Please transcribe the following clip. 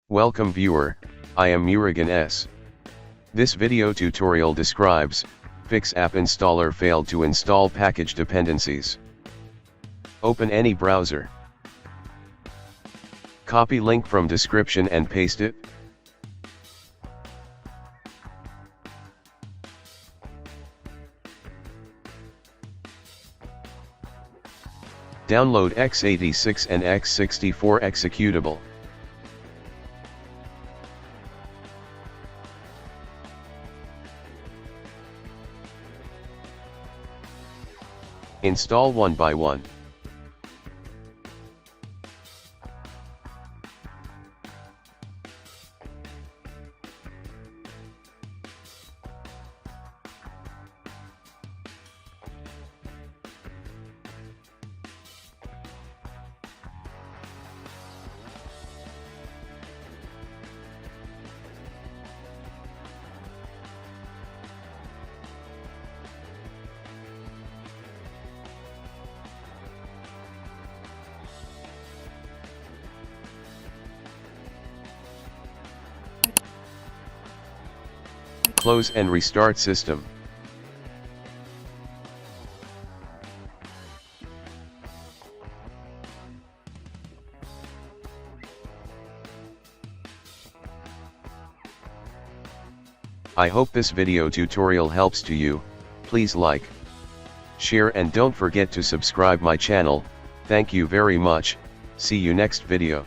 Welcome viewer, I am Murugan S. This video tutorial describes, fix app installer failed to install package dependencies. Open any browser. Copy link from description and paste it. Download x86 and x64 executable. Install one by one. Close and restart system. I hope this video tutorial helps to you. Please like, share and don't forget to subscribe my channel. Thank you very much. See you next video.